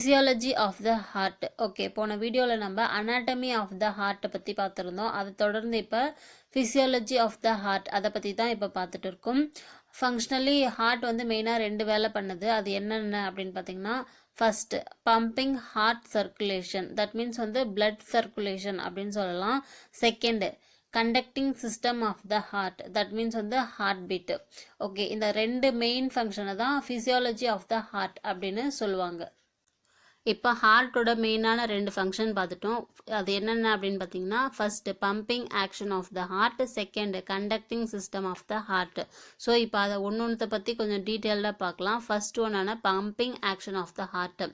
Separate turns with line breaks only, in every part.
physiology of the heart. Okay, போன வீடியோவில் நம்ம anatomy of the heart பற்றி பார்த்துருந்தோம். அதை தொடர்ந்து இப்போ physiology of the heart அதை பற்றி தான் இப்போ பார்த்துட்டு இருக்கோம். ஃபங்க்ஷனலி ஹார்ட் வந்து மெயினாக ரெண்டு வேலை பண்ணுது. அது என்னென்ன அப்படின்னு பார்த்தீங்கன்னா, first pumping heart circulation, that means வந்து பிளட் சர்க்குலேஷன் அப்படின்னு சொல்லலாம். Second conducting system of the heart, that means வந்து ஹார்ட் பீட். ஓகே, இந்த ரெண்டு மெயின் ஃபங்க்ஷனை தான் ஃபிசியாலஜி ஆஃப் த ஹார்ட் அப்படின்னு சொல்லுவாங்க. இப்போ ஹார்ட்டோட மெயினான ரெண்டு ஃபங்க்ஷன் பார்த்துட்டோம். அது என்னென்ன அப்படின்னு பார்த்தீங்கன்னா, first pumping action of the heart, second conducting system of the heart. So இப்போ அதை ஒன்று பற்றி கொஞ்சம் டீட்டெயில்டாக பார்க்கலாம். ஃபர்ஸ்ட் ஒன்னான pumping action of the heart.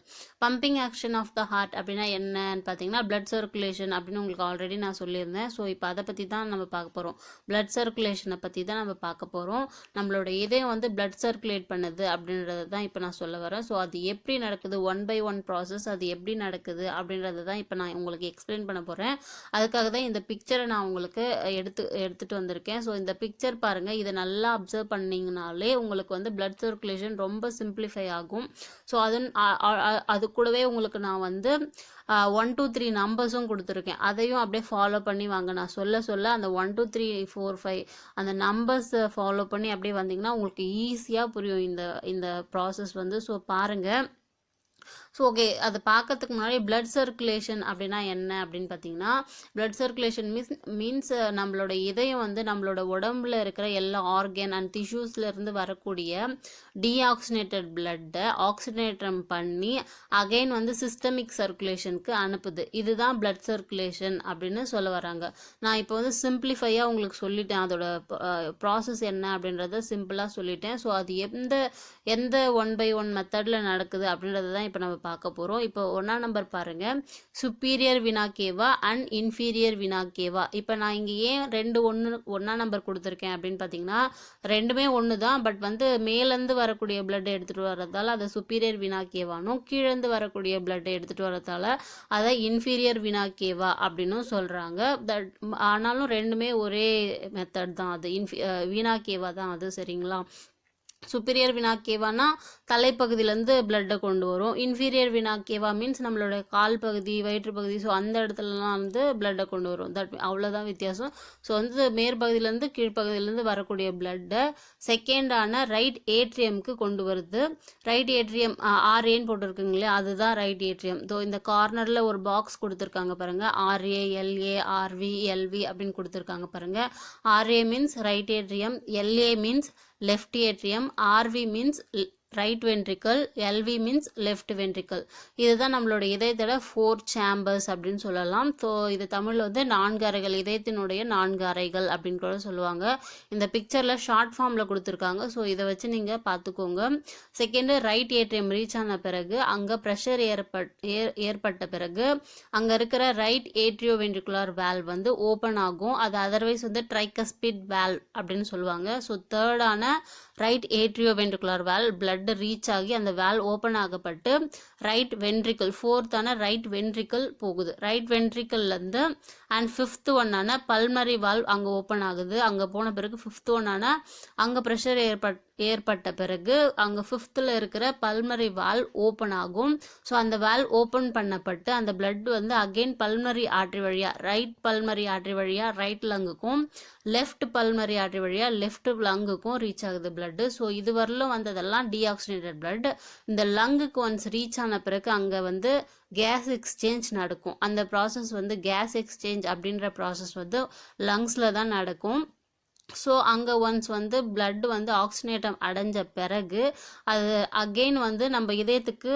Pumping action of the heart அப்படின்னா என்னன்னு பார்த்தீங்கன்னா, பிளட் சர்க்குலேஷன் அப்படின்னு உங்களுக்கு ஆல்ரெடி நான் சொல்லியிருந்தேன். ஸோ இப்போ அதை பற்றி தான் நம்ம பார்க்க போகிறோம். பிளட் சர்க்குலேஷனை பற்றி தான் நம்ம பார்க்க போகிறோம். நம்மளோட இதயம் வந்து பிளட் சர்க்குலேட் பண்ணுது அப்படின்றது தான் இப்போ நான் சொல்ல வரேன். ஸோ அது எப்படி நடக்குது, ஒன் பை ஒன் ப்ராசஸ், அது எப்படி நடக்குது அப்படின்றது தான் இப்போ நான் உங்களுக்கு எக்ஸ்பிளைன் பண்ண போகிறேன். அதுக்காக தான் இந்த பிக்சரை நான் உங்களுக்கு எடுத்துட்டு வந்திருக்கேன். ஸோ இந்த பிக்சர் பாருங்கள், இதை நல்லா அப்சர்வ் பண்ணிங்கனாலே உங்களுக்கு வந்து பிளட் சர்க்குலேஷன் ரொம்ப சிம்பிளிஃபை ஆகும். ஸோ அது கூடவே உங்களுக்கு நான் வந்து 1 2 3 நம்பர்ஸும் கொடுத்துருக்கேன். அதையும் அப்படியே ஃபாலோ பண்ணி வாங்க. நான் சொல்ல அந்த 1 2 3 4 5 அந்த நம்பர்ஸ் ஃபாலோ பண்ணி அப்படியே வந்தீங்கன்னா உங்களுக்கு ஈஸியாக புரியும் இந்த ப்ராசஸ் வந்து. ஸோ பாருங்கள். ஸோ ஓகே, அதை பார்க்கறதுக்கு முன்னாடி பிளட் சர்க்குலேஷன் அப்படின்னா என்ன அப்படின்னு பார்த்தீங்கன்னா, பிளட் சர்க்குலேஷன் மீன்ஸ் நம்மளோட இதயம் வந்து நம்மளோட உடம்புல இருக்கிற எல்லா ஆர்கன் அண்ட் டிஷ்யூஸ்லேருந்து வரக்கூடிய டீஆக்சினேட்டட் பிளட்டை ஆக்சினேட்டம் பண்ணி அகைன் வந்து சிஸ்டமிக் சர்க்குலேஷனுக்கு அனுப்புது. இதுதான் பிளட் சர்க்குலேஷன் அப்படின்னு சொல்ல வராங்க. நான் இப்போ வந்து சிம்பிளிஃபையாக உங்களுக்கு சொல்லிட்டேன், அதோட ப்ராசஸ் என்ன அப்படின்றத சிம்பிளாக சொல்லிட்டேன். ஸோ அது எந்த 1 by 1 மெத்தடில் நடக்குது அப்படின்றத தான் இப்போ நம்ம பார்க்க போகிறோம். இப்போ 1ஆம் நம்பர் பாருங்கள், சுப்பீரியர் வினா கேவா அண்ட் இன்ஃபீரியர் வினா கேவா. இப்போ நான் இங்கே ஏன் 1ஆம் நம்பர் கொடுத்துருக்கேன் அப்படின்னு பார்த்தீங்கன்னா, ரெண்டுமே ஒன்று தான். பட் வந்து மேலேருந்து வரக்கூடிய பிளட்டை எடுத்துகிட்டு வர்றதால அதை சுப்பீரியர் வினா கேவானும், கீழேருந்து வரக்கூடிய பிளட்டை எடுத்துகிட்டு வர்றதால அதை இன்ஃபீரியர் வினா கேவா அப்படின்னும் சொல்கிறாங்க. ஆனாலும் ரெண்டுமே ஒரே மெத்தட் தான். அது வினா கேவா தான் அது, சரிங்களா? சுப்பீரியர் வினா கேவானா தலைப்பகுதியிலேருந்து பிளட்டை கொண்டு வரும். இன்ஃபீரியர் வினா கேவா மீன்ஸ் நம்மளோட கால் பகுதி, வயிற்று பகுதி, ஸோ அந்த இடத்துலலாம் வந்து பிளட்டை கொண்டு வரும். அவ்வளோதான் வித்தியாசம். ஸோ வந்து மேற்பகுதியிலேருந்து கீழ்ப்பகுதியிலேருந்து வரக்கூடிய பிளட்டை செகண்டான ரைட் ஏட்ரியமுக்கு கொண்டு வருது. ரைட் ஏட்ரியம் ஆர்ஏன்னு போட்டிருக்குங்களே, அதுதான் ரைட் ஏட்ரியம். ஸோ இந்த கார்னரில் ஒரு பாக்ஸ் கொடுத்துருக்காங்க பாருங்கள், ஆர்ஏ எல்ஏ ஆர்வி எல்வி அப்படின்னு கொடுத்துருக்காங்க பாருங்கள். R A means right atrium, L A means left atrium, RV means right ventricle, L V means left ventricle. இதுதான் நம்மளோட இதயத்தோட 4 சேம்பர்ஸ் அப்படின்னு சொல்லலாம். ஸோ இது தமிழில் வந்து 4 அறைகள், இதயத்தினுடைய 4 அறைகள் அப்படின்னு கூட சொல்லுவாங்க. இந்த பிக்சரில் ஷார்ட் ஃபார்மில் கொடுத்துருக்காங்க. ஸோ இதை வச்சு நீங்கள் பார்த்துக்கோங்க. செகண்டு ரைட் ஏட்ரியம் ரீச் ஆன பிறகு அங்கே ப்ரெஷர் ஏற்பட்ட பிறகு அங்கே இருக்கிற ரைட் ஏட்ரியோ வென்ட்ரிகுலர் வேல்வ் வந்து ஓப்பன் ஆகும். அது அதர்வைஸ் வந்து ட்ரைகஸ்பிட் வேல்வ் அப்படின்னு சொல்லுவாங்க. ஸோ தேர்டான right atrioventricular valve blood reach ஆகி அந்த வேல் ஓப்பன் ஆகப்பட்டு ரைட் வென்ட்ரிக்கல், ஃபோர்த்தான ரைட் வென்ட்ரிக்கல் போகுது. ரைட் வென்ட்ரிக்கல்லேருந்து அண்ட் 5th ஒன்னான பல்மரி வால்வ் அங்கே ஓப்பன் ஆகுது. அங்கே போன பிறகு 5th ஒன்னான அங்கே ப்ரெஷர் ஏற்பட்ட பிறகு அங்கே 5th இருக்கிற பல்மரி வால்வ் ஓப்பன் ஆகும். ஸோ அந்த வால்வ் ஓப்பன் பண்ணப்பட்டு அந்த பிளட் வந்து அகெயின் பல்மரி ஆர்டரி வழியாக, ரைட் பல்மரி ஆர்டரி வழியாக ரைட் லங்குக்கும், லெஃப்ட் பல்மரி ஆர்டரி வழியாக லெஃப்ட் லங்குக்கும் ரீச் ஆகுது பிளட். ஸோ இது வரலும் வந்ததெல்லாம் டீஆக்சினேட்டட் பிளட். இந்த லங்குக்கு ஒன்ஸ் ரீச் ஆன பிறகு அங்கே வந்து கேஸ் எக்ஸ்சேஞ்ச் நடக்கும். அந்த ப்ராசஸ் வந்து கேஸ் எக்ஸ்சேஞ்ச் அப்படின்ற ப்ராசஸ் வந்து லங்ஸில் தான் நடக்கும். ஸோ அங்கே ஒன்ஸ் வந்து பிளட் வந்து ஆக்சினேட்டம் அடைஞ்ச பிறகு அது அகெயின் வந்து நம்ம இதயத்துக்கு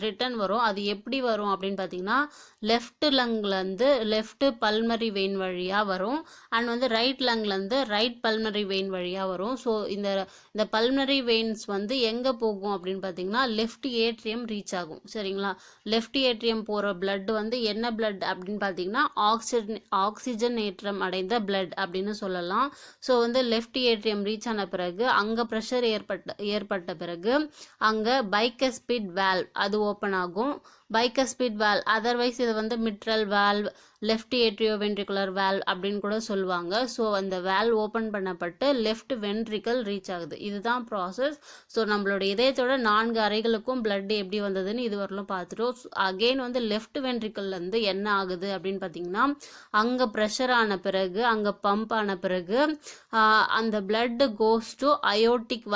ரிட்டர்ன் வரும். அது எப்படி வரும் அப்படின்னு பார்த்தீங்கன்னா, லெஃப்ட் லங்லேருந்து லெஃப்ட் பல்மரி வெயின் வழியாக வரும் அண்ட் வந்து ரைட் லங்லேருந்து ரைட் பல்மரி வெயின் வழியாக வரும். ஸோ இந்த பல்மரி வெயின்ஸ் வந்து எங்கே போகும் அப்படின்னு பார்த்தீங்கன்னா, லெஃப்ட் ஏட்ரியம் ரீச் ஆகும், சரிங்களா? லெஃப்ட் ஏட்ரியம் போகிற பிளட் வந்து என்ன பிளட் அப்படின்னு பார்த்தீங்கன்னா, ஆக்சிஜனேற்றம் அடைந்த பிளட் அப்படின்னு சொல்லலாம். ஸோ வந்து லெஃப்ட் ஏட்ரியம் ரீச் ஆன பிறகு அங்கே ப்ரெஷர் ஏற்பட்ட பிறகு அங்கே பைகஸ்பிட் வேல்வ் அது ஓப்பன் ஆகும். பைகஸ்பிட் வால்வ், அதர்வைஸ் இது வந்து மிட்ரல் வால்வ் லெஃப்ட் ஏட்ரியோவென்ட்ரிகுலர் வேல்வ் அப்படின்னு கூட சொல்லுவாங்க. ஸோ அந்த வேல்வ் ஓப்பன் பண்ணப்பட்டு லெஃப்ட் வென்ட்ரிக்கல் ரீச் ஆகுது. இதுதான் ப்ராசஸ். ஸோ நம்மளோட இதயத்தோட 4 அறைகளுக்கும் பிளட் எப்படி வந்ததுன்னு இதுவரையிலும் பார்த்துட்டோம். அகெயின் வந்து லெஃப்ட் வென்ட்ரிக்கல்லேருந்து என்ன ஆகுது அப்படின்னு பார்த்தீங்கன்னா, அங்கே ப்ரெஷர் ஆன பிறகு, அங்கே பம்ப் ஆன பிறகு அந்த blood goes to aortic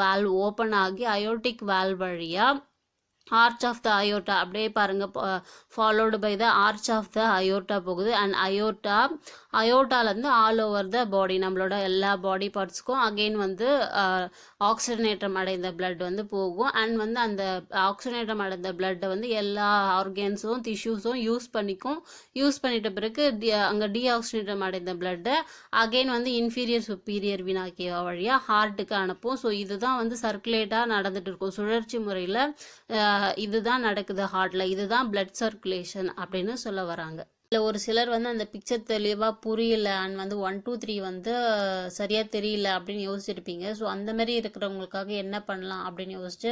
valve open ஆகி அயோட்டிக் வால்வ் வழியாக ஆர்ச் ஆஃப் த அயோட்டா அப்படியே பாருங்க, followed by the arch of the aorta போகுது. அண்ட் அயோட்டாலேருந்து ஆல் ஓவர் த பாடி, நம்மளோட எல்லா பாடி பார்ட்ஸ்க்கும் அகெயின் வந்து ஆக்சிஜனேற்றம் அடைந்த பிளட் வந்து போகும். அண்ட் வந்து அந்த ஆக்சிஜனேற்றம் அடைந்த பிளட்டை வந்து எல்லா ஆர்கன்ஸும் டிஷ்யூஸும் யூஸ் பண்ணிட்ட பிறகு அங்கே டீஆக்சிஜனேற்றம் அடைந்த பிளட்டை அகெயின் வந்து இன்ஃபீரியர் சுப்பீரியர் வினா கேவா வழியாக ஹார்ட்டுக்கு அனுப்பும். ஸோ இதுதான் வந்து சர்க்குலேட்டாக நடந்துட்டு இருக்கும் சுழற்சி முறையில். இதுதான் நடக்குது ஹார்ட்ல. இதுதான் பிளட் சர்க்குலேஷன் அப்படின்னு சொல்ல வராங்க. இல்லை ஒரு சிலர் வந்து அந்த பிக்சர் தெளிவாக புரியல அண்ட் வந்து 1 2 3 வந்து சரியாக தெரியல அப்படின்னு யோசிச்சிருப்பீங்க. ஸோ அந்த மாதிரி இருக்கிறவங்களுக்காக என்ன பண்ணலாம் அப்படின்னு யோசிச்சு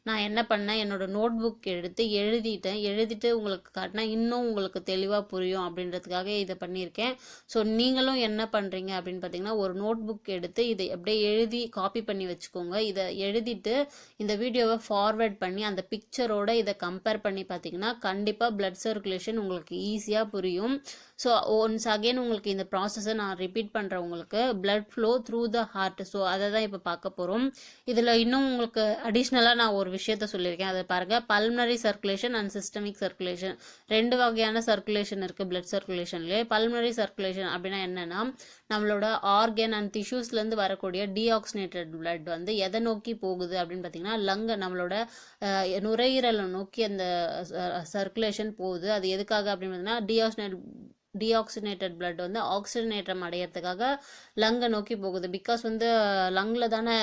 நான் என்ன பண்ணேன், என்னோட நோட் புக் எழுதிட்டு உங்களுக்கு காட்டினா இன்னும் உங்களுக்கு தெளிவாக புரியும் அப்படின்றதுக்காக இதை பண்ணியிருக்கேன். ஸோ நீங்களும் என்ன பண்ணுறீங்க அப்படின்னு பார்த்தீங்கன்னா, ஒரு நோட் புக் எடுத்து இதை அப்படியே எழுதி காப்பி பண்ணி வச்சுக்கோங்க. இதை எழுதிட்டு இந்த வீடியோவை ஃபார்வேர்ட் பண்ணி அந்த பிக்சரோட இதை கம்பேர் பண்ணி பார்த்தீங்கன்னா கண்டிப்பாக பிளட் சர்க்குலேஷன் உங்களுக்கு ஈஸியாக புரியும். ஸோ ஒன்ஸ் அகெயின் உங்களுக்கு இந்த ப்ராசஸை நான் ரிப்பீட் பண்ணுறேன். உங்களுக்கு blood flow through the heart. So அதை தான் இப்போ பார்க்க போகிறோம். இதில் இன்னும் உங்களுக்கு அடிஷ்னலாக நான் ஒரு விஷயத்த சொல்லியிருக்கேன், அதை பாருங்கள். Pulmonary circulation and systemic circulation, 2 வகையான சர்க்குலேஷன் இருக்குது பிளட் சர்க்குலேஷன்லேயே. பல்மனரி சர்க்குலேஷன் அப்படின்னா என்னென்னா, நம்மளோட ஆர்கன் அண்ட் டிஷ்யூஸ்லேருந்து வரக்கூடிய டீஆக்சினேட்டட் பிளட் வந்து எதை நோக்கி போகுது அப்படின்னு பார்த்தீங்கன்னா, லங்கை நம்மளோட நுரையீரலை நோக்கி அந்த சர்க்குலேஷன் போகுது. அது எதுக்காக அப்படின்னு பார்த்தீங்கன்னா, டீஆக்சினேட்டட் பிளட் வந்து ஆக்சிஜனேற்றம் அடையிறதுக்காக லங்கை நோக்கி போகுது. பிகாஸ் வந்து லங்கில் தானே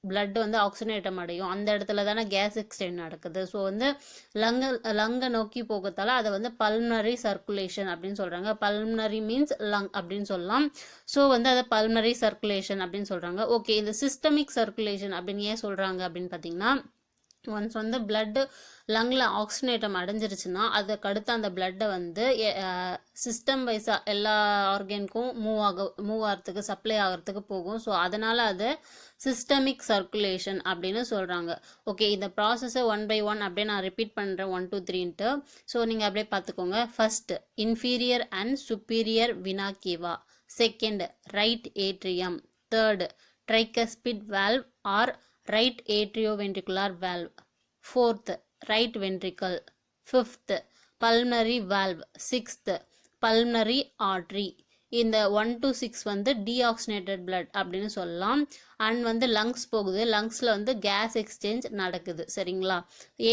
பிளட் வந்து ஆக்சிஜனேற்றம் அடையும், அந்த இடத்துல தானே கேஸ் எக்ஸ்சேஞ்ச் நடக்குது. ஸோ வந்து லங்கை நோக்கி போகிறதால அதை வந்து பல்மனரி சர்க்குலேஷன் அப்படின்னு சொல்கிறாங்க. பல்மனரி மீன்ஸ் லங் அப்படின்னு சொல்லலாம். ஸோ வந்து அதை பல்மனரி சர்க்குலேஷன் அப்படின்னு சொல்கிறாங்க. ஓகே, இந்த சிஸ்டமிக் சர்க்குலேஷன் அப்படின்னு ஏன் சொல்கிறாங்க அப்படின்னு பார்த்தீங்கன்னா, ஒன்ஸ் வந்து பிளட்டு லங்கில் ஆக்சிஜனேட்டம் அடைஞ்சிருச்சுன்னா அதுக்கு அடுத்து அந்த பிளட்டை வந்து சிஸ்டம் வைஸாக எல்லா ஆர்கனுக்கும் மூவ் ஆகிறதுக்கு சப்ளை ஆகிறதுக்கு போகும். ஸோ அதனால் அது சிஸ்டமிக் சர்க்குலேஷன் அப்படின்னு சொல்கிறாங்க. ஓகே, இந்த ப்ராசஸை 1 by 1 அப்படியே நான் ரிப்பீட் பண்ணுறேன் 1 2 3ன்ட்டு. ஸோ நீங்கள் அப்படியே பார்த்துக்கோங்க. First inferior and superior vena cava. Second right atrium. Third tricuspid valve or right atrioventricular valve. Fourth, right ventricle. Fifth, pulmonary valve. Sixth, pulmonary artery. இந்த 1 to 6 வந்து டீஆக்சினேட்டட் பிளட் அப்படின்னு சொல்லலாம். அண்ட் வந்து lungs போகுது, லங்ஸில் வந்து கேஸ் எக்ஸ்சேஞ்ச் நடக்குது. சரிங்களா?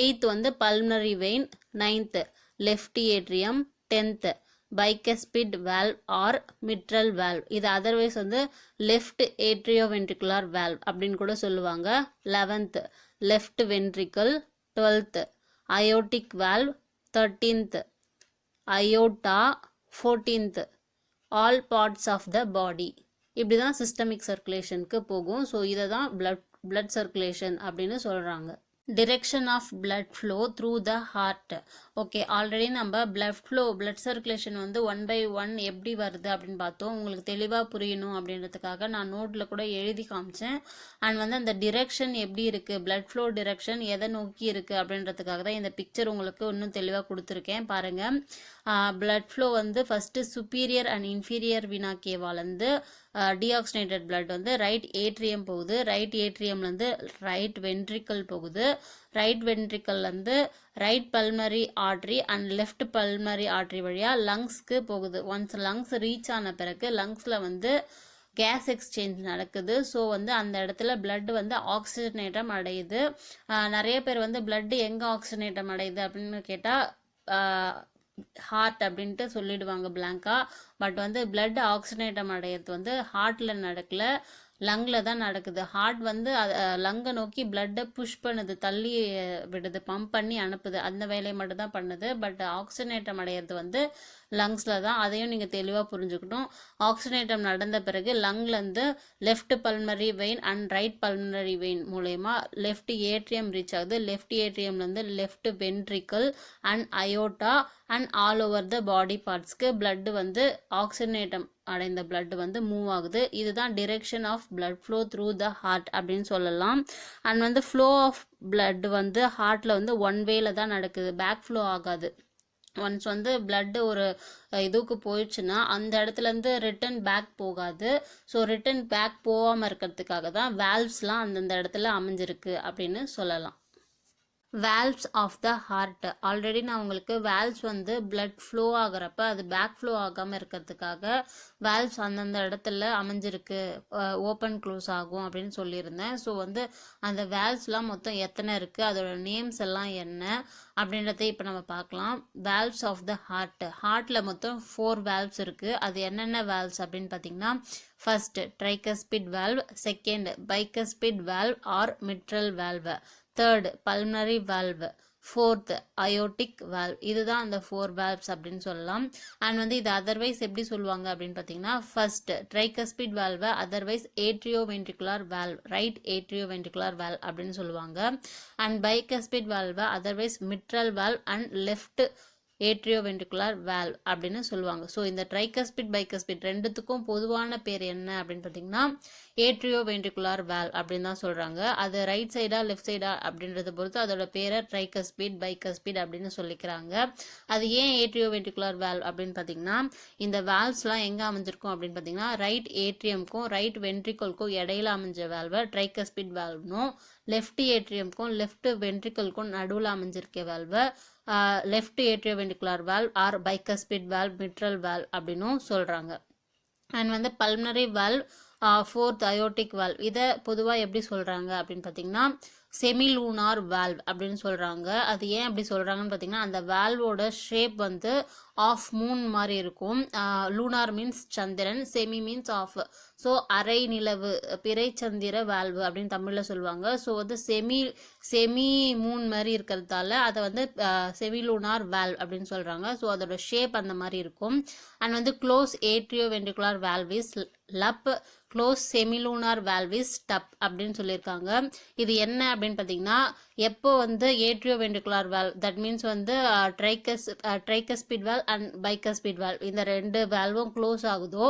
8th வந்து pulmonary vein. 9th left atrium. 10th bicuspid valve or mitral valve. இது அதர்வைஸ் வந்து லெஃப்ட் ஏட்ரியோவென்ட்ரிகுலர் வால்வ் அப்படின்னு கூட சொல்லுவாங்க. 11th left ventricle. 12th aortic valve. 13th aorta. 14th all parts of the body. இப்படி தான் சிஸ்டமிக் சர்க்குலேஷனுக்கு போகும். So இதை தான் பிளட் சர்க்குலேஷன் அப்படின்னு சொல்கிறாங்க. Direction of blood flow through the heart. Okay, already நம்ம பிளட் சர்க்குலேஷன் வந்து 1 by 1 எப்படி வருது அப்படின்னு பார்த்தோம். உங்களுக்கு தெளிவாக புரியணும் அப்படின்றதுக்காக நான் நோட்டில் கூட எழுதி காமிச்சேன். அண்ட் வந்து அந்த டிரெக்ஷன் எப்படி இருக்குது, பிளட் ஃப்ளோ டிரெக்ஷன் எதை நோக்கி இருக்குது அப்படின்றதுக்காக தான் இந்த பிக்சர் உங்களுக்கு இன்னும் தெளிவாக கொடுத்துருக்கேன். பாருங்கள், பிளட் ஃப்ளோ வந்து first superior and inferior vena கேவாலேருந்து டீஆக்சினேட்டட் பிளட் வந்து ரைட் ஏட்ரியம் போகுது. ரைட் ஏட்ரியம்லேருந்து ரைட் வென்ட்ரிக்கல் போகுது. ரைட் வென்ட்ரிக்கல்லேருந்து right pulmonary artery and left pulmonary artery வழியாக லங்ஸ்க்கு போகுது. ஒன்ஸ் லங்ஸ் ரீச் ஆன பிறகு லங்ஸில் வந்து கேஸ் எக்ஸ்சேஞ்ச் நடக்குது. ஸோ வந்து அந்த இடத்துல பிளட் வந்து ஆக்சிஜனேட்டம் அடையுது. நிறைய பேர் வந்து பிளட் எங்கே ஆக்சிஜனேட்டம் அடையுது அப்படின்னு கேட்டால் ஹார்ட் அப்படின்ட்டு சொல்லிடுவாங்க பிளாங்கா. பட் வந்து பிளட் ஆக்சிஜனேட்டம் அடையிறது வந்து ஹார்ட்டில் நடக்கல, லங்கில் தான் நடக்குது. ஹார்ட் வந்து லங்கை நோக்கி பிளட்டை புஷ் பண்ணுது, தள்ளி விடுது, பம்ப் பண்ணி அனுப்புது, அந்த வேலையை மட்டும் தான் பண்ணுது. பட் ஆக்சிஜனேற்றம் அடையிறது வந்து லங்ஸில் தான். அதையும் நீங்கள் தெளிவாக புரிஞ்சுக்கணும். ஆக்சிஜனேற்றம் நடந்த பிறகு லங்லேருந்து left pulmonary vein and right pulmonary vein மூலயமா லெஃப்ட் ஏட்ரியம் ரீச் ஆகுது. லெஃப்ட் ஏட்ரியம்லேருந்து left ventricle and aorta and all over the body பார்ட்ஸ்க்கு பிளட் வந்து ஆக்சிஜனேற்றம் அடைந்த பிளட் வந்து மூவ் ஆகுது. இதுதான் direction of blood flow through the heart அப்படின்னு சொல்லலாம். அண்ட் வந்து ஃப்ளோ ஆஃப் பிளட் வந்து ஹார்ட்டில் வந்து ஒன் வேல தான் நடக்குது, பேக் ஃப்ளோ ஆகாது. ஒன்ஸ் வந்து பிளட்டு ஒரு இதுக்கு போயிடுச்சுன்னா அந்த இடத்துலேருந்து ரிட்டன் பேக் போகாது. ஸோ ரிட்டன் பேக் போகாமல் இருக்கிறதுக்காக தான் வேல்வ்ஸ்லாம் அந்தந்த இடத்துல அமைஞ்சிருக்கு அப்படின்னு சொல்லலாம். Valves of the heart, already நான் உங்களுக்கு வேல்வ்ஸ் வந்து பிளட் ஃப்ளோ ஆகிறப்ப அது பேக் ஃப்ளோ ஆகாமல் இருக்கிறதுக்காக வேல்வ்ஸ் அந்தந்த இடத்துல அமைஞ்சிருக்கு, ஓப்பன் க்ளோஸ் ஆகும் அப்படின்னு சொல்லியிருந்தேன். ஸோ வந்து அந்த வேல்வ்ஸ்லாம் மொத்தம் எத்தனை இருக்குது, அதோட நேம்ஸ் எல்லாம் என்ன அப்படின்றத இப்போ நம்ம பார்க்கலாம். வேல்வ்ஸ் ஆஃப் த ஹார்ட்டில் மொத்தம் 4 வேல்வ்ஸ் இருக்குது. அது என்னென்ன வேல்வ்ஸ் அப்படின்னு பார்த்தீங்கன்னா, first tricuspid valve, second bicuspid valve or mitral valve, third pulmonary valve, fourth aortic valve. இதுதான் அந்த 4 வேல்வ்ஸ் அப்படின்னு சொல்லலாம். அண்ட் வந்து இது அதர்வைஸ் எப்படி சொல்லுவாங்க அப்படின்னு பார்த்தீங்கன்னா, ஃபர்ஸ்ட் ட்ரைகஸ்பிட் வேல்வை otherwise atrioventricular valve, right atrioventricular valve அப்படின்னு சொல்லுவாங்க. அண்ட் பைகஸ்பிட் வேல்வை otherwise mitral valve and left atrioventricular valve அப்படின்னு சொல்லுவாங்க. ஸோ இந்த ட்ரைகஸ்பிட் பைகஸ்பிட் ரெண்டுத்துக்கும் பொதுவான பேர் என்ன அப்படின்னு பார்த்தீங்கன்னா ஏட்ரியோவென்ட்ரிகுலர் வேல்வ் அப்படின்னு தான் சொல்கிறாங்க. அது ரைட் சைடா லெஃப்ட் சைடா அப்படின்றத பொறுத்து அதோட பேரை ட்ரைகஸ்பிட் பைகஸ்பிட் அப்படின்னு சொல்லிக்கிறாங்க. அது ஏன் ஏட்ரியோவென்ட்ரிகுலர் வேல்வ் அப்படின்னு பார்த்தீங்கன்னா, இந்த வேல்வ்ஸ்லாம் எங்கே அமைஞ்சிருக்கும் அப்படின்னு பார்த்தீங்கன்னா, ரைட் ஏட்ரியம்க்கும் ரைட் வென்ட்ரிக்கலுக்கும் இடையில அமைஞ்ச வேல்வை ட்ரைகஸ்பிட் வேல்வ்னும், லெஃப்ட் ஏட்ரியம்க்கும் லெஃப்ட் வென்ட்ரிக்கலுக்கும் நடுவில் அமைஞ்சிருக்க வேல்வை left atrioventricular valve or bicuspid valve, mitral valve அப்படின்னும் சொல்கிறாங்க. அண்ட் வந்து pulmonary valve, fourth aortic valve, இதை பொதுவாக எப்படி சொல்கிறாங்க அப்படின்னு பார்த்தீங்கன்னா செமிலூனார் வேல்வ் அப்படின்னு சொல்கிறாங்க. அது ஏன் அப்படி சொல்கிறாங்கன்னு பார்த்தீங்கன்னா, அந்த வேல்வோட ஷேப் வந்து ஆஃப் மூன் மாதிரி இருக்கும். லூனார் மீன்ஸ் சந்திரன், செமி மீன்ஸ் ஆஃப். ஸோ அரை நிலவு, பிறை சந்திர வேல்வு அப்படின்னு தமிழில் சொல்லுவாங்க. ஸோ வந்து செமி மூன் மாதிரி இருக்கிறதால அதை வந்து செமிலூனார் வேல்வ் அப்படின்னு சொல்கிறாங்க. ஸோ அதோட ஷேப் அந்த மாதிரி இருக்கும். அண்ட் வந்து close atrioventricular valve is lub, close semilunar valve is dub அப்படின்னு சொல்லியிருக்காங்க. இது என்ன அப்படின்னு பார்த்தீங்கன்னா, எப்போ வந்து ஏட்ரியோவென்ட்ரிகுலர் வேல்வ், தட் மீன்ஸ் வந்து tricuspid valve and bicuspid valve, இந்த 2 வேல்வும் க்ளோஸ் ஆகுதோ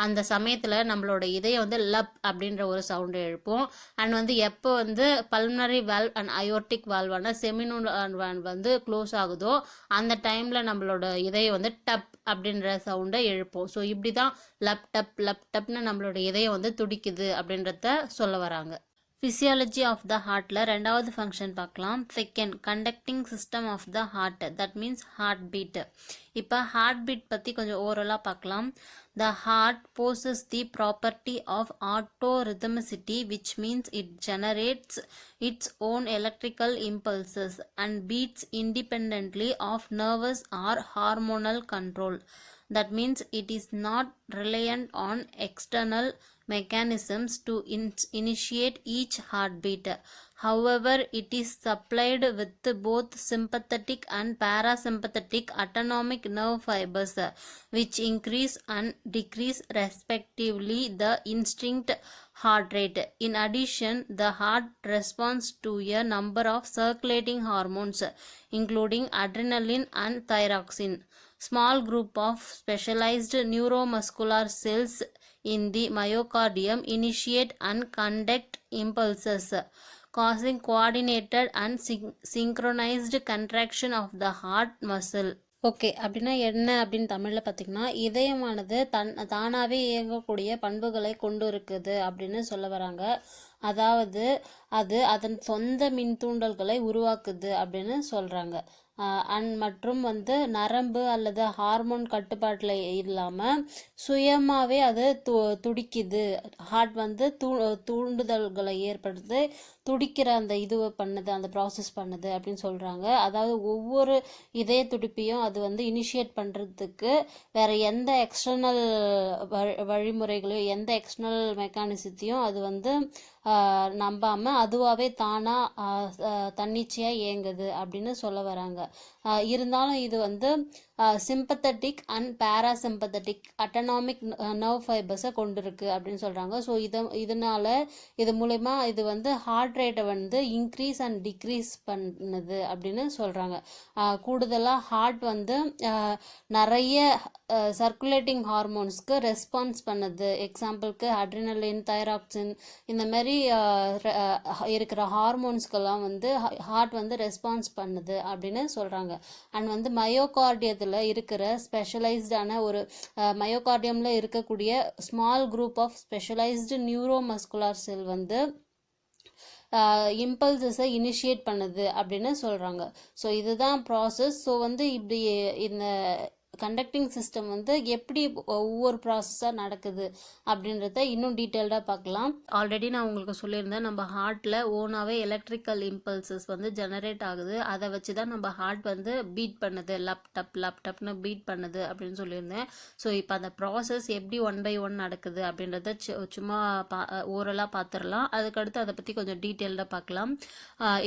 அந்த சமயத்தில் நம்மளோட இதயம் வந்து லப் அப்படின்ற ஒரு சவுண்டு எழுப்போம். அண்ட் வந்து எப்போ வந்து பல்மனரி வேல்வ் அண்ட் அயோட்டிக் வேல்வான செமிலூனார் வேல்வ் வந்து க்ளோஸ் ஆகுதோ அந்த டைமில் நம்மளோட இதயம் வந்து டப் அப்படின்ற சவுண்டை எழுப்போம். ஸோ இப்படி தான் லப் டப்னு நம்மளோட இதயம் வந்து துடிக்குது அப்படின்றத சொல்ல வராங்க. ஃபிசியாலஜி ஆஃப் த ஹார்ட்டில் ரெண்டாவது ஃபங்க்ஷன் பார்க்கலாம். Second conducting system of the heart, that means heart beat. இப்போ ஹார்ட் பீட் பற்றி கொஞ்சம் ஓரலாக பார்க்கலாம். The heart possesses the property of autorhythmicity, which means it generates its own electrical impulses and beats independently of nervous or hormonal control. That means it is not reliant on external mechanisms to initiate each heartbeat. However, it is supplied with both sympathetic and parasympathetic autonomic nerve fibers, which increase and decrease respectively the instinct heart rate. In addition, the heart responds to a number of circulating hormones, including adrenaline and thyroxine. Small group of specialized neuromuscular cells in the myocardium initiate and conduct impulses, causing coordinated and synchronized contraction of the heart muscle. Okay, அப்படின்னா என்ன அப்படின்னு தமிழில் பார்த்திங்கன்னா, இதயமானது தானாகவே இயங்கக்கூடிய பண்புகளை கொண்டு இருக்குது அப்படின்னு சொல்ல வராங்க. அதாவது அது அதன் சொந்த மின்தூண்டல்களை உருவாக்குது அப்படின்னு சொல்கிறாங்க. மற்றும் வந்து நரம்பு அல்லது ஹார்மோன் கட்டுப்பாட்டில் இல்லாமல் சுயமாகவே அது துடிக்குது. ஹார்ட் வந்து தூண்டுதல்களை ஏற்படுத்து துடிக்கிற அந்த இதுவை பண்ணுது, அந்த ப்ராசஸ் பண்ணுது அப்படின்னு சொல்கிறாங்க. அதாவது ஒவ்வொரு இதய துடிப்பையும் அது வந்து இனிஷியேட் பண்ணுறதுக்கு வேறு எந்த எக்ஸ்டர்னல் வழிமுறைகளையும் எந்த எக்ஸ்டர்னல் மெக்கானிசத்தையும் அது வந்து நம்பாமல் அதுவாகவே தானாக தன்னிச்சையாக இயங்குது அப்படின்னு சொல்ல வராங்க. இருந்தாலும் இது வந்து sympathetic and parasympathetic autonomic nerve ஃபைபர்ஸை கொண்டிருக்கு அப்படின்னு சொல்கிறாங்க. ஸோ இது மூலமா இது வந்து ஹார்ட் ரேட்டை வந்து இன்க்ரீஸ் அண்ட் டிக்ரீஸ் பண்ணுது அப்படின்னு சொல்கிறாங்க. கூடுதலாக ஹார்ட் வந்து நிறைய சர்க்குலேட்டிங் ஹார்மோன்ஸ்க்கு ரெஸ்பான்ஸ் பண்ணுது. எக்ஸாம்பிளுக்கு அட்ரினலின், தைராக்சின் இந்த மாதிரி இருக்கிற ஹார்மோன்ஸ்க்கெல்லாம் வந்து ஹார்ட் வந்து ரெஸ்பான்ஸ் பண்ணுது அப்படின்னு சொல்கிறாங்க. அண்ட் வந்து மயோகார்டியத்தில் இருக்கிற ஸ்பெஷலைஸ்டான ஒரு மயோகார்டியமில் இருக்கக்கூடிய small group of specialised neuromuscular cell வந்து இம்பல்சஸை இனிஷியேட் பண்ணுது அப்படின்னு சொல்கிறாங்க. ஸோ இதுதான் ப்ராசஸ். ஸோ வந்து இப்படி இந்த கண்டக்டிங் சிஸ்டம் வந்து எப்படி ஒவ்வொரு ப்ராசஸாக நடக்குது அப்படின்றத இன்னும் டீட்டெயில்டாக பார்க்கலாம். ஆல்ரெடி நான் உங்களுக்கு சொல்லியிருந்தேன், நம்ம ஹார்ட்டில் ஓனாகவே எலக்ட்ரிக்கல் இம்பல்சஸ் வந்து ஜெனரேட் ஆகுது. அதை வச்சு தான் நம்ம ஹார்ட் வந்து பீட் பண்ணுது, லேப்டப்னு பீட் பண்ணுது அப்படின்னு சொல்லியிருந்தேன். ஸோ இப்போ அந்த ப்ராசஸ் எப்படி 1 by 1 நடக்குது அப்படின்றத சும்மா ஓரலாக பார்த்துடலாம். அதுக்கடுத்து அதை பற்றி கொஞ்சம் டீட்டெயில்டாக பார்க்கலாம்.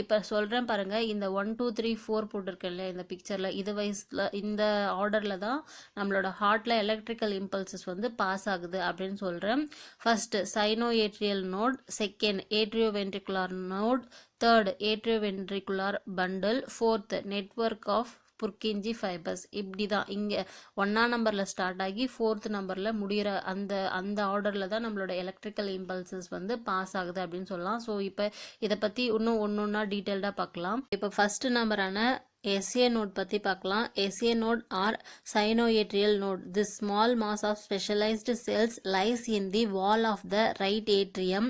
இப்போ சொல்கிறேன் பாருங்கள், இந்த 1 2 3 4 போட்டிருக்கேன் இல்லையா இந்த பிக்சரில், இது வயசில் இந்த ஆர்டரில் தான் நம்மளோட ஹார்ட்ல எலக்ட்ரிக்கல் இம்பல்சஸ் வந்து பாஸ் ஆகுது அப்படின்னு சொல்றேன். First sinoatrial node, second atrioventricular node, third atrioventricular bundle, fourth network of Purkinje fibres. இப்படி தான் இங்கே 1ஆம் நம்பரில் ஸ்டார்ட் ஆகி 4th நம்பரில் முடிகிற அந்த ஆர்டரில் தான் நம்மளோட எலக்ட்ரிக்கல் இம்பல்சஸ் வந்து பாஸ் ஆகுது அப்படின்னு சொல்லலாம். ஸோ இப்போ இதை பற்றி இன்னும் ஒன்றா டீட்டெயில்டாக பார்க்கலாம். இப்போ ஃபர்ஸ்ட் நம்பரான SA node பற்றி பார்க்கலாம். SA node or sinoatrial node. This small mass of specialized cells lies in the wall of the right atrium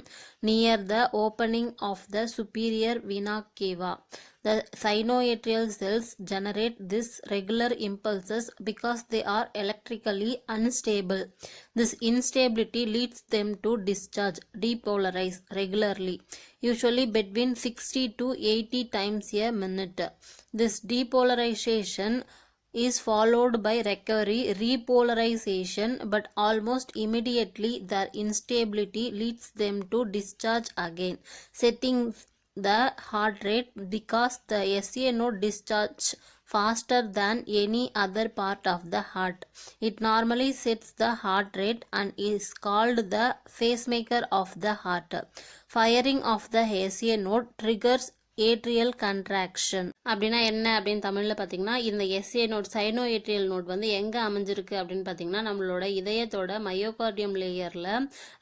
near the opening of the superior vena cava. The sinoatrial cells generate this regular impulses because they are electrically unstable. This instability leads them to discharge, depolarize regularly, usually between 60 to 80 times a minute. This depolarization is followed by recovery, repolarization, but almost immediately their instability leads them to discharge again, setting the heart rate because the SA node discharge faster than any other part of the heart. It normally sets the heart rate and is called the pacemaker of the heart. Firing of the SA node triggers atrial contraction. அப்படின்னா என்ன அப்படின்னு தமிழில் பார்த்தீங்கன்னா, இந்த SA note சைனோஏட்ரியல் note வந்து எங்கே அமைஞ்சிருக்கு அப்படின்னு பார்த்தீங்கன்னா, நம்மளோட இதயத்தோட மயோகார்டியம் லேயரில்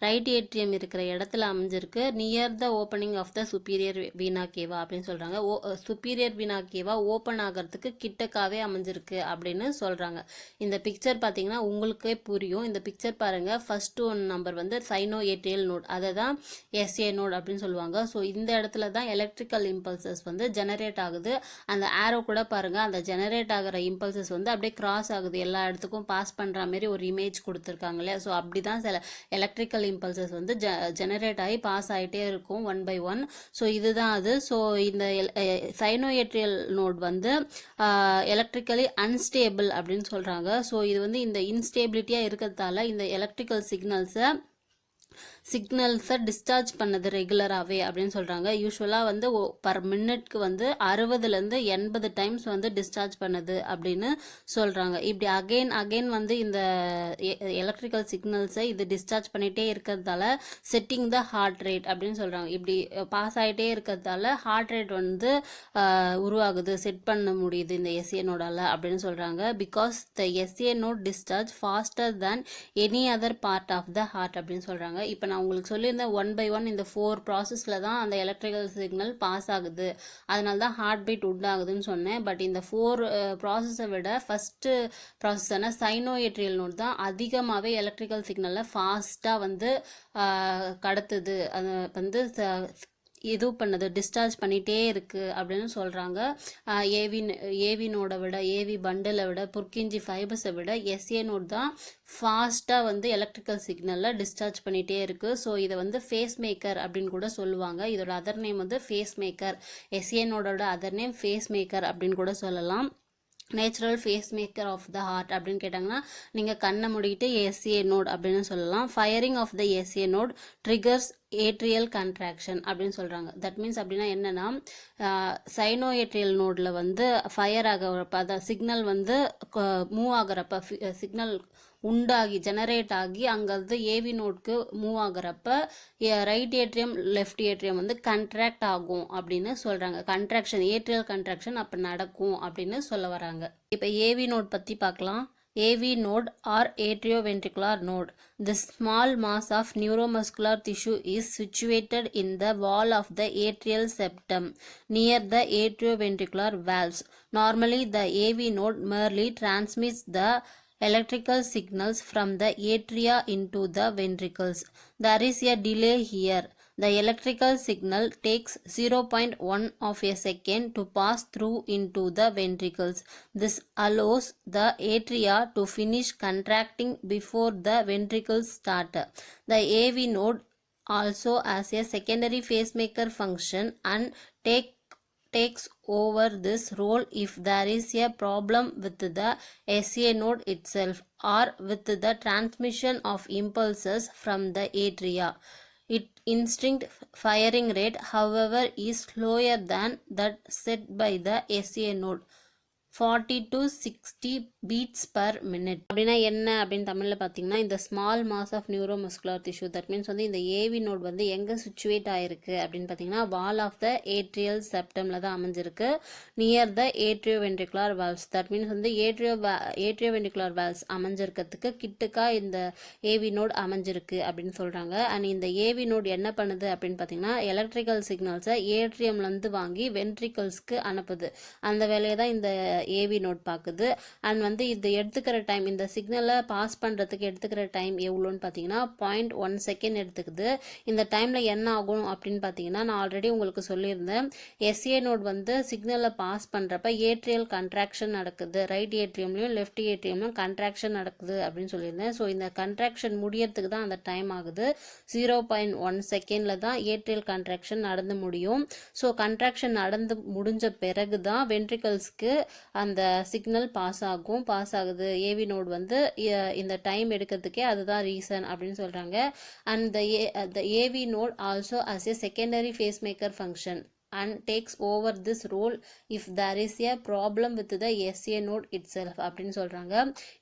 ரைட் ஏட்ரியம் இருக்கிற இடத்துல அமைஞ்சிருக்கு. Near the opening of the superior vena cava அப்படின்னு சொல்கிறாங்க. சுப்பீரியர் வீனா கேவா ஓப்பன் ஆகிறதுக்கு கிட்டக்காவே அமைஞ்சிருக்கு அப்படின்னு சொல்கிறாங்க. இந்த பிக்சர் பார்த்தீங்கன்னா உங்களுக்கே புரியும். இந்த பிக்சர் பாருங்கள், ஃபர்ஸ்ட் 1 நம்பர் வந்து சைனோஏட்ரியல் நோட், அதை தான் SA நோட் அப்படின்னு சொல்லுவாங்க. ஸோ இந்த இடத்துல தான் எலக்ட்ரிக்கல் இம்பல்சஸ் வந்து ஜெனரேட் ஆகுது. அந்த ஆரோ கூட பாருங்க, அந்த ஜெனரேட் ஆகிற இம்பல்சஸ் வந்து அப்படியே கிராஸ் ஆகுது, எல்லா இடத்துக்கும் பாஸ் பண்ற மாதிரி ஒரு இமேஜ் கொடுத்துருக்காங்க இல்லையா. ஸோ அப்படிதான் சில எலக்ட்ரிக்கல் இம்பல்சஸ் வந்து ஜெனரேட் ஆகி பாஸ் ஆகிட்டே இருக்கும் 1 by 1. ஸோ இதுதான் அது. ஸோ இந்த சைனோஏட்ரியல் நோட் வந்து எலக்ட்ரிக்கலி அன்ஸ்டேபிள் அப்படின்னு சொல்றாங்க. ஸோ இது வந்து இந்த இன்ஸ்டேபிலிட்டியா இருக்கிறதால இந்த எலக்ட்ரிக்கல் சிக்னல்ஸை டிஸ்சார்ஜ் பண்ணது ரெகுலராகவே அப்படின்னு சொல்கிறாங்க. யூஸ்வலாக வந்து பர் மினிட்க்கு வந்து 60லேருந்து 80 டைம்ஸ் வந்து டிஸ்சார்ஜ் பண்ணுது அப்படின்னு சொல்கிறாங்க. இப்படி அகெயின் வந்து இந்த எலக்ட்ரிக்கல் சிக்னல்ஸை இது டிஸ்சார்ஜ் பண்ணிகிட்டே இருக்கிறதால செட்டிங் த ஹார்ட் ரேட் அப்படின்னு சொல்கிறாங்க. இப்படி பாஸ் ஆகிட்டே இருக்கிறதால ஹார்ட் ரேட் வந்து உருவாகுது, செட் பண்ண முடியுது இந்த SA நோடால் அப்படின்னு சொல்கிறாங்க. Because the SA node discharge faster than any other part of the heart அப்படின்னு சொல்கிறாங்க. இப்போ நான் நான் உங்களுக்கு சொல்லியிருந்தேன் 1 by 1 இந்த 4 ப்ராசஸில் தான் அந்த எலக்ட்ரிக்கல் சிக்னல் பாஸ் ஆகுது, அதனால தான் ஹார்ட் பீட் உண்டாகுதுன்னு சொன்னேன். பட் இந்த 4 ப்ராசஸை விட ஃபஸ்ட்டு ப்ராசஸான சைனோயேட்ரியல் நோட் தான் அதிகமாகவே எலக்ட்ரிக்கல் சிக்னலை ஃபாஸ்ட்டாக வந்து கடத்துது, அது வந்து இது பண்ணுது, டிஸ்சார்ஜ் பண்ணிகிட்டே இருக்குது அப்படின்னு சொல்கிறாங்க. ஏவி நோடை விட, ஏவி பண்டிலை விட, புர்கிஞ்சி ஃபைபர்ஸை விட எஸ்ஏ நோட் தான் ஃபாஸ்ட்டாக வந்து எலக்ட்ரிக்கல் சிக்னலில் டிஸ்சார்ஜ் பண்ணிகிட்டே இருக்குது. ஸோ இதை வந்து ஃபேஸ் மேக்கர் அப்படின்னு கூட சொல்லுவாங்க. இதோட அதர் நேம் வந்து ஃபேஸ் மேக்கர். எஸ்ஏ நோடோட அதர் நேம் ஃபேஸ் மேக்கர் அப்படின்னு கூட சொல்லலாம். Natural pacemaker of the heart அப்படின்னு கேட்டாங்கன்னா நீங்கள் கண்ணை மூடிக்கிட்டு எஸ்ஏ நோட் அப்படின்னு சொல்லலாம். Firing of the SA node triggers atrial contraction அப்படின்னு சொல்கிறாங்க. தட் மீன்ஸ் அப்படின்னா என்னென்னா, சைனோஏட்ரியல் நோடில் வந்து ஃபயர் ஆகிறப்ப, அதான் சிக்னல் வந்து மூவ் ஆகிறப்ப, சிக்னல் உண்டாகி ஜெனரேட் ஆகி அங்கேருந்து ஏவி நோட்க்கு மூவ் ஆகிறப்ப ரைட் ஏட்ரியம் லெஃப்ட் ஏட்ரியம் வந்து கண்ட்ராக்ட் ஆகும் அப்படின்னு சொல்கிறாங்க. கண்ட்ராக்ஷன், ஏட்ரியல் கண்ட்ராக்ஷன் அப்போ நடக்கும் அப்படின்னு சொல்ல வராங்க. இப்போ ஏவி நோட் பற்றி பார்க்கலாம். AV node or atrioventricular node. The small mass of neuromuscular tissue is situated in the wall of the atrial septum near the atrioventricular valves. Normally, the AV node merely transmits the electrical signals from the atria into the ventricles. There is a delay here. The electrical signal takes 0.1 of a second to pass through into the ventricles. This allows the atria to finish contracting before the ventricles start. The AV node also has a secondary pacemaker function and takes over this role if there is a problem with the SA node itself or with the transmission of impulses from the atria. Its instinct firing rate, however, is slower than that set by the SA node, 40 to 60 beats per minute. அப்படின்னா என்ன அப்படின்னு தமிழில் பார்த்தீங்கன்னா, இந்த small mass of neuromuscular tissue, that means வந்து இந்த AV note வந்து எங்கே சிச்சுவேட் ஆகிருக்கு அப்படின்னு பார்த்தீங்கன்னா, வால் ஆஃப் த ஏட்ரியல் செப்டமில் தான் அமைஞ்சிருக்கு, near the atrioventricular valves. That means வந்து ஏட்ரியோவென்ட்ரிகுலர் வால்வ்ஸ் அமைஞ்சிருக்கிறதுக்கு கிட்டுக்கா இந்த ஏவி நோட் அமைஞ்சிருக்கு அப்படின்னு சொல்கிறாங்க. அண்ட் இந்த ஏவி நோட் என்ன பண்ணுது அப்படின்னு பார்த்தீங்கன்னா, எலக்ட்ரிக்கல் சிக்னல்ஸை ஏட்ரியம்லேருந்து வாங்கி வென்ட்ரிகல்ஸ்க்கு அனுப்புது. அந்த வேலையை தான் இந்த ஏவி நோட் பார்க்குது. அண்ட் வந்து இது எடுத்துக்கிற டைம், இந்த சிக்னலை பாஸ் பண்ணுறதுக்கு எடுத்துக்கிற டைம் எவ்வளோன்னு பார்த்தீங்கன்னா 0.1 செகண்ட் எடுத்துக்குது. இந்த டைமில் என்ன ஆகும் அப்படின்னு பார்த்தீங்கன்னா, நான் ஆல்ரெடி உங்களுக்கு சொல்லியிருந்தேன், எஸ்ஏ நோட் வந்து சிக்னலை பாஸ் பண்ணுறப்ப ஏட்ரியல் கண்ட்ராக்ஷன் நடக்குது, ரைட் ஏட்ரியம்லையும் லெஃப்ட் ஏட்ரியம்லையும் கண்ட்ராக்ஷன் நடக்குது அப்படின்னு சொல்லியிருந்தேன். ஸோ இந்த கண்ட்ராக்ஷன் முடியறதுக்கு தான் அந்த டைம் ஆகுது. 0.1 செகண்டில் தான் ஏட்ரியல் கண்ட்ராக்ஷன் நடந்து முடியும். ஸோ கண்ட்ராக்ஷன் நடந்து முடிஞ்ச பிறகு தான் வென்ட்ரிகல்ஸ்க்கு அந்த சிக்னல் பாஸ் ஆகுது. ஏவி நோட் வந்து இந்த டைம் எடுக்கிறதுக்கே அதுதான் ரீசன் அப்படின்னு சொல்கிறாங்க. And the AV node also has a secondary pacemaker function and takes over this role if there is a problem with the SA node itself அப்படின்னு சொல்கிறாங்க.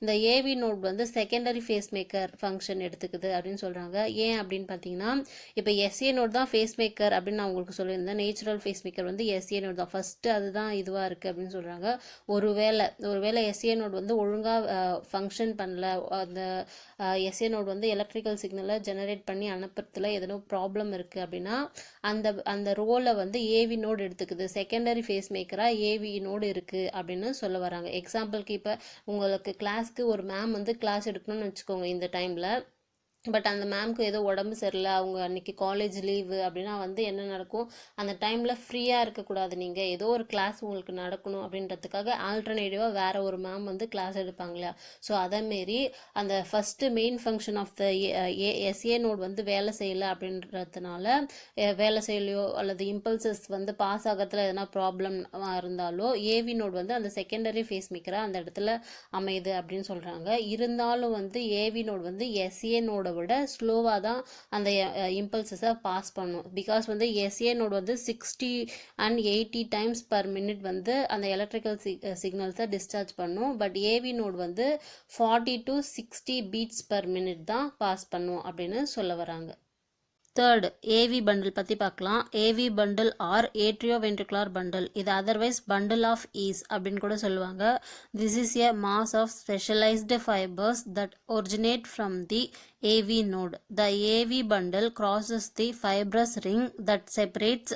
இந்த AV note வந்து secondary face maker function எடுத்துக்குது அப்படின்னு சொல்கிறாங்க. ஏன் அப்படின்னு பார்த்தீங்கன்னா, இப்போ எஸ்ஏ நோட் தான் ஃபேஸ் மேக்கர் அப்படின்னு நான் உங்களுக்கு சொல்லியிருந்தேன். நேச்சுரல் ஃபேஸ் மேக்கர் வந்து எஸ்ஏ நோட் தான் ஃபஸ்ட்டு, அதுதான் இதுவாக இருக்குது அப்படின்னு சொல்கிறாங்க. ஒருவேளை எஸ்ஏ நோட் வந்து ஒழுங்காக ஃபங்க்ஷன் பண்ணல, அந்த எஸ்ஏ நோட் வந்து எலக்ட்ரிக்கல் சிக்னலை ஜெனரேட் பண்ணி அனுப்புறதுல எதனோ ப்ராப்ளம் இருக்குது அப்படின்னா அந்த ரோலை வந்து ஏவி நோடு எடுத்துக்குது. செகண்டரி ஃபேஸ் மேக்கராக ஏவி நோடு இருக்குது அப்படின்னு சொல்ல வராங்க. எக்ஸாம்பிளுக்கு இப்போ உங்களுக்கு கிளாஸ்க்கு ஒரு மேம் வந்து கிளாஸ் எடுக்கணும்னு வச்சுக்கோங்க இந்த டைமில். பட் அந்த மேம்க்கு ஏதோ உடம்பு சரியில்லை, அவங்க அன்றைக்கி காலேஜ் லீவு அப்படின்னா வந்து என்ன நடக்கும், அந்த டைமில் ஃப்ரீயாக இருக்கக்கூடாது, நீங்கள் ஏதோ ஒரு கிளாஸ் உங்களுக்கு நடக்கணும் அப்படின்றதுக்காக ஆல்டர்னேட்டிவாக வேறு ஒரு மேம் வந்து கிளாஸ் எடுப்பாங்களா. ஸோ அதேமாரி அந்த first main function of the SA node வந்து வேலை செய்யலை அப்படின்றதுனால, வேலை செய்யலையோ அல்லது இம்பல்சஸ் வந்து பாஸ் ஆகிறதுல எதனா ப்ராப்ளம் இருந்தாலோ ஏவி நோட் வந்து அந்த செகண்டரி ஃபேஸ் மேக்கராக அந்த இடத்துல அமையுது அப்படின்னு சொல்கிறாங்க. இருந்தாலும் வந்து ஏவி நோட் வந்து எஸ்ஏ நோட விட ஸ்லோவாக தான் அந்த இம்பல்சஸை பாஸ் பண்ணும். பிகாஸ் வந்து எஸ்ஏ நோட் வந்து 60 and 80 times per minute வந்து அந்த எலக்ட்ரிக்கல் சிக்னல்ஸை டிஸ்சார்ஜ் பண்ணும். பட் ஏவி நோட் வந்து 40 to 60 beats per minute தான் பாஸ் பண்ணும் அப்படின்னு சொல்ல வராங்க. தேர்ட் ஏவி பண்டில் பற்றி பார்க்கலாம். AV bundle R atrioventricular bundle, இது அதர்வைஸ் பண்டில் ஆஃப் ஈஸ் அப்படின்னு கூட சொல்லுவாங்க. This is a mass of specialised fibres that originate from the AV node. The AV bundle crosses the fibrous ring that separates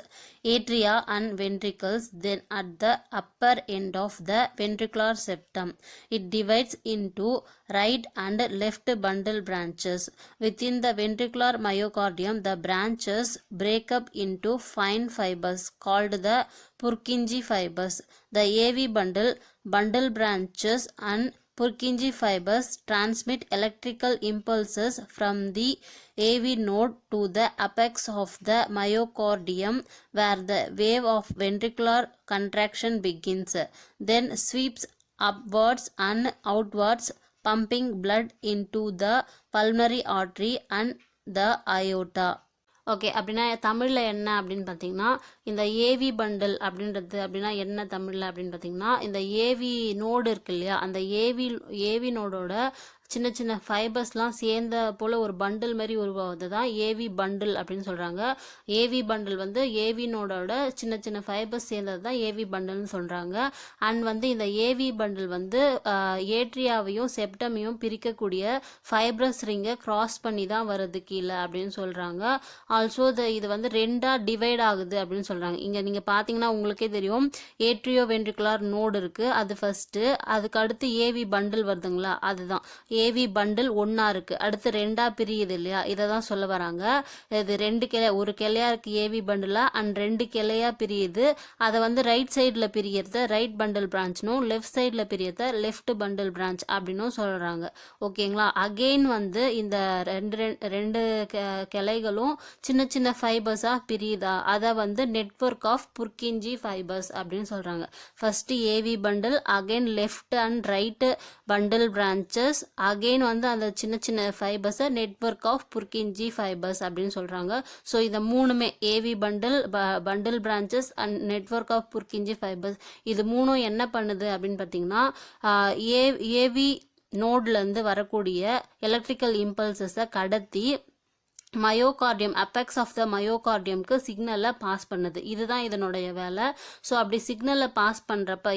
atria and ventricles. Then at the upper end of the ventricular septum, it divides into right and left bundle branches. Within the ventricular myocardium, the branches break up into fine fibers called the Purkinje fibers. The AV bundle branches and Purkinje fibers transmit electrical impulses from the AV node to the apex of the myocardium, where the wave of ventricular contraction begins, then sweeps upwards and outwards, pumping blood into the pulmonary artery and the aorta. Okay, அப்படின்னா தமிழில் என்ன அப்படின்னு பார்த்தீங்கன்னா, இந்த AV bundle அப்படின்றது அப்படின்னா என்ன தமிழில் அப்படின்னு பார்த்தீங்கன்னா, இந்த ஏவி நோடு இருக்கு இல்லையா, அந்த ஏவி நோடோட சின்ன சின்ன ஃபைபர்ஸ்லாம் சேர்ந்த போல் ஒரு பண்டில் மாதிரி உருவாகுது தான் ஏவி பண்டில் அப்படின்னு சொல்கிறாங்க. ஏவி பண்டில் வந்து ஏவி நோடோட சின்ன சின்ன ஃபைபர்ஸ் சேர்ந்தது தான் ஏவி பண்டில்னு சொல்கிறாங்க. அண்ட் வந்து இந்த ஏவி பண்டில் வந்து ஏட்ரியாவையும் செப்டமையும் பிரிக்கக்கூடிய ஃபைப்ரஸ் ரிங்கை கிராஸ் பண்ணி தான் வருது கீழே அப்படின்னு சொல்கிறாங்க. ஆல்சோ இது வந்து ரெண்டாக டிவைட் ஆகுது அப்படின்னு சொல்கிறாங்க. இங்கே நீங்கள் பார்த்தீங்கன்னா உங்களுக்கே தெரியும், ஏட்ரியோ வென்ட்ரிகுலர் நோடு இருக்குது, அது ஃபஸ்ட்டு. அதுக்கு அடுத்து ஏவி பண்டில் வருதுங்களா, அதுதான் ஏவி பண்டில் ஒன்றா இருக்குது, அடுத்து ரெண்டாக பிரியுது இல்லையா, இதை தான் சொல்ல வராங்க. இது ரெண்டு ஒரு கிளையா இருக்குது ஏவி பண்டிலாக, அண்ட் ரெண்டு கிளையாக பிரியுது. அதை வந்து ரைட் சைடில் பிரியறத ரைட் பண்டில் பிரான்ச்னும், லெஃப்ட் சைடில் பிரியறத லெஃப்ட் பண்டில் பிரான்ச் அப்படின்னும் சொல்கிறாங்க. ஓகேங்களா. அகெயின் வந்து இந்த ரெண்டு கிளைகளும் சின்ன சின்ன ஃபைபர்ஸாக பிரியுதா, அதை வந்து நெட்வொர்க் ஆஃப் புர்கின்ஜி ஃபைபர்ஸ் அப்படின்னு சொல்கிறாங்க. First AV bundle, again left and right bundle branches, again வந்து அந்த சின்ன சின்ன ஃபைபர்ஸை நெட்வொர்க் ஆஃப் புர்கின்ஜி ஃபைபர்ஸ் அப்படின்னு சொல்கிறாங்க. ஸோ இந்த மூணுமே AV bundle branches and network of Purkinje fibres, இது மூணும் என்ன பண்ணுது அப்படின்னு பார்த்தீங்கன்னா, ஏவி நோட்லேருந்து வரக்கூடிய எலக்ட்ரிக்கல் இம்பல்சஸை கடத்தி மயோகார்டியம் அப்பெக்ஸ் ஆஃப் த மயோகார்டியம்க்கு சிக்னலை பாஸ் பண்ணுது. இதுதான் இதனுடைய வேலை. ஸோ அப்படி சிக்னலை பாஸ் பண்ணுறப்ப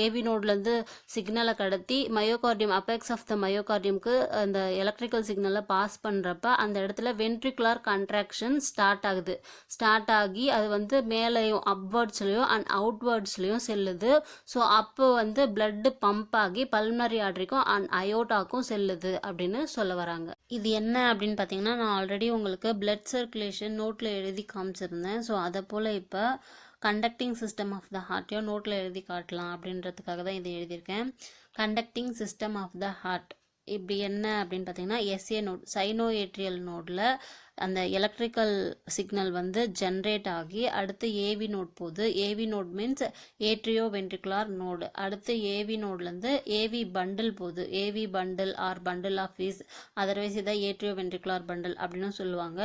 ஏவி நோட்லேருந்து சிக்னலை கடத்தி மயோகார்டியம் அப்பெக்ஸ் ஆஃப் த மயோகார்டியம்க்கு அந்த எலக்ட்ரிக்கல் சிக்னலை பாஸ் பண்ணுறப்ப அந்த இடத்துல வென்ட்ரிகுலர் கண்ட்ராக்ஷன் ஸ்டார்ட் ஆகி அது வந்து மேலேயும் அப்வர்ட்ஸ்லையும் அண்ட் அவுட்வர்ட்ஸ்லையும் செல்லுது. ஸோ அப்போ வந்து பிளட்டு பம்ப் ஆகி பல்மனரி ஆர்டரிக்கும் அண்ட் அயோட்டாக்கும் செல்லுது அப்படின்னு சொல்ல வராங்க. இது என்ன அப்படின்னு பார்த்தீங்கன்னா, நான் ஆல்ரெடி உங்களுக்கு பிளட் சர்க்குலேஷன் நோட்டில் எழுதி காமிச்சிருந்தேன். ஸோ அதை போல் இப்போ கண்டக்டிங் சிஸ்டம் ஆஃப் த ஹார்ட்டையும் நோட்டில் எழுதி காட்டலாம் அப்படின்றதுக்காக தான் இது எழுதியிருக்கேன். Conducting system of the heart இப்படி என்ன அப்படின்னு பார்த்தீங்கன்னா, எஸ்ஏ நோட் சைனோ ஏட்ரியல் நோடில் அந்த எலக்ட்ரிக்கல் சிக்னல் வந்து ஜென்ரேட் ஆகி அடுத்து ஏவி நோட் போகுது. AV node means atrioventricular node. அடுத்து ஏவி நோட்லேருந்து ஏவி பண்டில் போகுது. AV bundle or bundle of His, otherwise இதை ஏட்ரியோ வென்ட்ரிகுலர் பண்டில் அப்படின்னு சொல்லுவாங்க.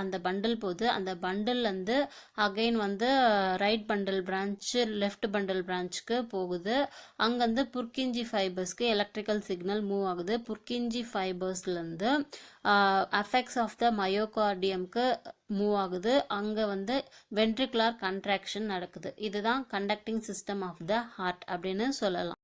அந்த பண்டில் போகுது. அந்த பண்டில்லேருந்து அகைன் வந்து right bundle branch left bundle பிரான்ச்சுக்கு போகுது. அங்கேருந்து புர்கின்ஜி ஃபைபர்ஸ்க்கு எலக்ட்ரிக்கல் சிக்னல் மூவ் ஆகுது. புர்கின்ஜி ஃபைபர்ஸ்லேருந்து அஃபெக்ட்ஸ் ஆஃப் த மயோகார்டியம்க்கு மூவ் ஆகுது. அங்கே வந்து வென்ட்ரிகுலர் கண்ட்ராக்ஷன் நடக்குது. இதுதான் conducting system of the heart அப்படின்னு சொல்லலாம்.